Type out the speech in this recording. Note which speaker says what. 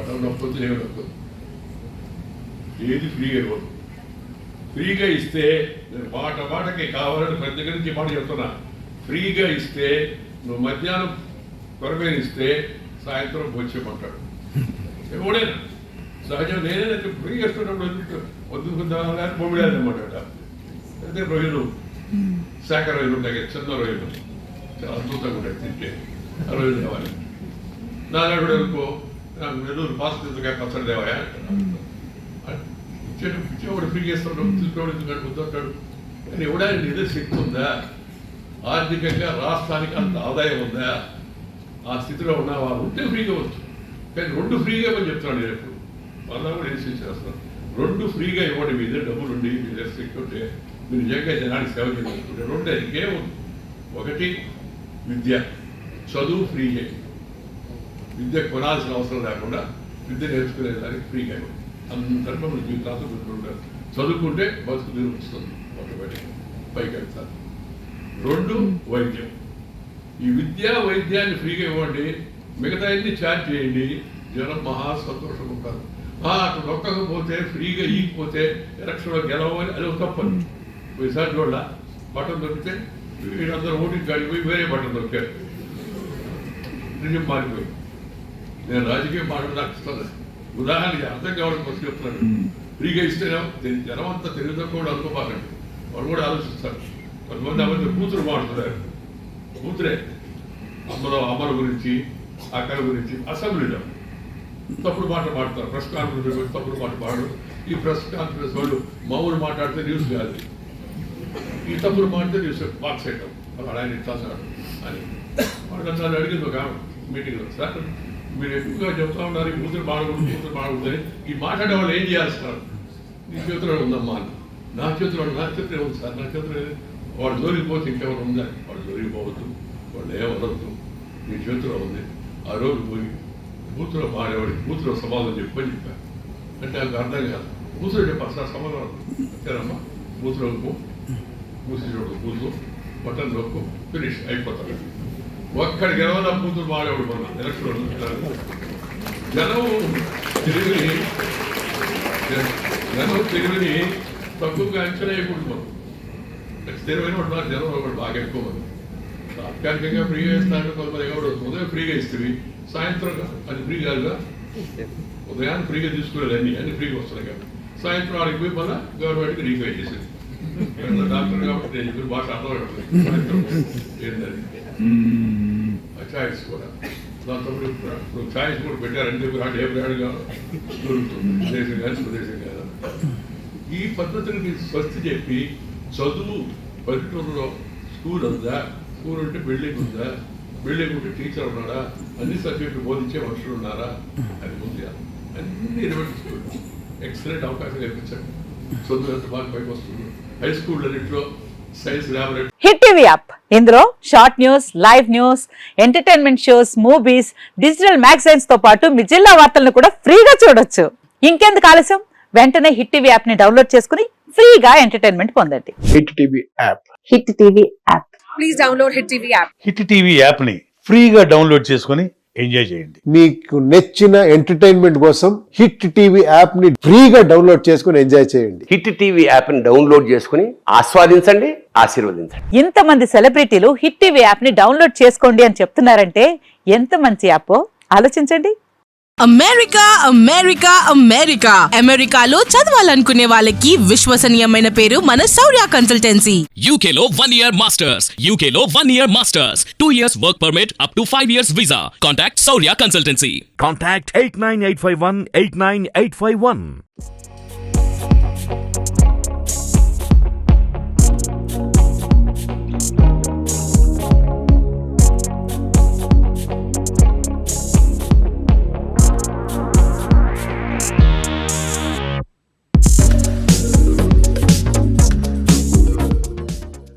Speaker 1: పట్టం నొప్పొద్దు ఏమి నొప్పొద్దు, ఏది ఫ్రీగా ఇవ్వదు. ఫ్రీగా ఇస్తే నేను మాటకి కావాలని ప్రతి దగ్గర నుంచి మాట చెప్తున్నా, ఫ్రీగా ఇస్తే నువ్వు మధ్యాహ్నం కొరమేన ఇస్తే సాయంత్రం వచ్చేయమంటాడు ఎవడైనా. సహజంగా నేనైతే ఫ్రీగా ఇస్తున్నప్పుడు వద్దుకుందామని పొగిడానమాట. అయితే రొయ్యలు శాఖ రొయ్యలు ఉంటాయి, చిన్న రొయ్యలు చాలా అద్భుతంగా ఉంటాయి తింటే, ఆ రొయ్యలు తేవాలి. నాలుగు అనుకో నాకు నెల్లూరు పాస్గా పచ్చడి తేవాయా ఇచ్చేవాడు ఫ్రీగా ఇస్తాడు, తీసుకోవడం ఎందుకంటే వద్దంటాడు. కానీ ఇవ్వడానికి ఏదో శక్తి ఉందా, ఆర్థికంగా రాష్ట్రానికి అంత ఆదాయం ఉందా, ఆ స్థితిలో ఉన్న వాళ్ళు ఉంటే ఫ్రీగా వచ్చు. కానీ రెండు ఫ్రీగా అని చెప్తున్నాను నేను ఎప్పుడు వాళ్ళ కూడా ఏం చేస్తాను, రెండు ఫ్రీగా ఇవ్వండి, మీ దగ్గర డబ్బులు ఉండి మీ దగ్గర శక్తి ఉంటే మీరు నిజంగా జనానికి సేవ చేయాలనుకుంటే రెండే ఇంకేముంది. ఒకటి విద్య, చదువు ఫ్రీగా, విద్య కొనాల్సిన అవసరం లేకుండా విద్య నేర్చుకునేదానికి ఫ్రీగా ఇవ్వండి. అందరూ మన జీవితాలతో పెట్టుకుంటారు, చదువుకుంటే బతుకు నిర్వహిస్తుంది ఆటోమేటిక్గా పైకి వెళ్తారు. రెండు వైద్యం, ఈ విద్యా వైద్యాన్ని ఫ్రీగా ఇవ్వండి, మిగతా అన్ని ఛార్జ్ చేయండి, జనం మహా సంతోషం ఉంటారు. అటు నొక్కకపోతే ఫ్రీగా ఈగిపోతే ఎలక్షన్లో గెలవాలి అది ఒక తప్పని ఈసారి చూడాల బటన్ దొరికితే వీళ్ళందరూ ఓటింగ్ కాడిపోయి వేరే బటన్ దొరికారు, నిజం మారిపోయి. నేను రాజకీయం మాట్లాడుతున్నాను, ఉదాహరణకి అర్థం కావడం కోసం చెప్తున్నాను. ఫ్రీగా ఇస్తేనే జనం అంతా తెలివితో కూడా అనుకోపాకండి, వాళ్ళు కూడా ఆలోచిస్తారు. కొంతమంది అమ్మని కూతురు మాట్లాడుతున్నారు, కూతురే అమ్మల గురించి అక్కల గురించి అసెంబ్లీలో తప్పుడు మాట మాట్లాడతారు, ప్రెస్ కాన్ఫరెన్స్ తప్పుడు మాట మాట్లాడు. ఈ ప్రెస్ కాన్ఫరెన్స్ వాళ్ళు మామూలు మాట్లాడితే న్యూస్ కాదు, ఈ తప్పుడు మాట్లాడితే న్యూస్ బాక్స్ వేయటం వాడు ఆయన ఇస్తాడు అని వాళ్ళు అడిగింది ఒక మీటింగ్లో. సార్ మీరు ఎక్కువగా చెప్తా ఉన్నారు ఈ కూతురు బాగుంటుంది ఈ మాట్లాడే వాళ్ళు ఏం చేయాల్సినారు, నీ చేతిలో ఉందమ్మా అని. నా చేతిలో ఉంది సార్, నా చేతిలో వాడు జోలికి పోతే ఇంకెవరు ఉందా, వాడు జోలికి పోవద్దు, వాళ్ళు ఏమవద్దు, నీ చేతిలో ఉంది. ఆ రోజు పోయి కూతురు మారేవాడికి కూతురు సమాధానం చెప్పని చెప్పారు. అంటే నాకు అర్థం కాదు, కూతురు చెప్పారు సార్ సమాధానం అంతేనమ్మా, కూతురు వరకు కూర్చుని కూతురు బటన్ వరకు ఫినిష్ అయిపోతాడు. ఒక్కడికి ఎవరైనా కూతురు మారేవాడు మన ఎలక్షన్ జనం తెలుగుని తక్కువగా అంచనా వేయకూడదు. మనం స్థిరమైన వాడు జనం ఒకటి బాగా ఎక్కువ మంది తాత్కాలికంగా ఫ్రీగా ఇస్తాను, కొంతమంది ఎవరు ఉదయం ఫ్రీగా ఇస్తుంది, సాయంత్రం అది ఫ్రీ కాదుగా. ఉదయాన్ని ఫ్రీగా తీసుకునేది అన్ని ఫ్రీగా వస్తున్నాయి కాబట్టి సాయంత్రం వాడికి పోయి మళ్ళీ గవర్నమెంట్కి రీఫై చేసేది. డాక్టర్ కాబట్టి నేను చెప్పిన భాష అర్థం సాయంత్రం ఏంటది ఛాయిస్ కూడా. దాంతో ఇప్పుడు ఛాయిస్ కూడా పెట్టారంటే వాడు ఏ బ్రాండ్గా దొరుకుతుంది, విదేశం కానీ స్వదేశం కాదు. ఈ పద్ధతులకి స్వస్తి చెప్పి చదువు పల్లెటూరులో స్కూల్ ఉందా, స్కూల్ ఉంటే బిల్డింగ్ ఉందా, బిల్డింగ్ ఉంటే టీచర్ ఉన్నాడా, అన్ని సబ్జెక్టులు బోధించే మనుషులు ఉన్నారా, అది ముందు అన్ని నిర్వహించుకోండి. ఎక్సలెంట్ అవకాశం కల్పించండి, చదువు ఎంత బాగా పైకి వస్తుంది. హై స్కూల్ అన్నింటిలో science laboratory.
Speaker 2: Hit TV app, ఇందులో short news, live news, entertainment shows, movies, digital magazines తో పాటు మీ జిల్లా వార్తలను కూడా ఫ్రీగా చూడొచ్చు. ఇంకెందుకు ఆలస్యం, వెంటనే హిట్ టీవీ యాప్ ని డౌన్లోడ్ చేసుకుని ఫ్రీగా ఎంటర్టైన్మెంట్ పొందండి.
Speaker 3: Hit TV app,
Speaker 2: hit TV app,
Speaker 4: please download hit TV app.
Speaker 5: Hit TV app ని ఫ్రీగా డౌన్లోడ్ చేసుకుని ఎంజాయ్ చేయండి.
Speaker 3: మీకు నచ్చిన ఎంటర్టైన్మెంట్ కోసం హిట్ టీవీ యాప్ ని ఫ్రీగా డౌన్లోడ్ చేసుకుని ఎంజాయ్ చేయండి.
Speaker 6: హిట్ టీవీ యాప్ ని డౌన్లోడ్ చేసుకుని ఆస్వాదించండి, ఆశీర్వదించండి.
Speaker 2: ఇంతమంది సెలబ్రిటీలు హిట్ టీవీ యాప్ ని డౌన్లోడ్ చేసుకోండి అని చెప్తున్నారంటే ఎంత మంచి యాప్ ఆలోచించండి.
Speaker 7: అమెరికా అమెరికా అమెరికా అమెరికాలో చదవాలనుకునే వాళ్ళకి విశ్వసనీయమైన పేరు మన శౌర్య కన్సల్టెన్సీ.
Speaker 8: UK లో 1 year masters, UK లో 1 year masters, 2 years work permit up to 5 years visa. Contact Saurya Consultancy.
Speaker 9: Contact 89851 89851.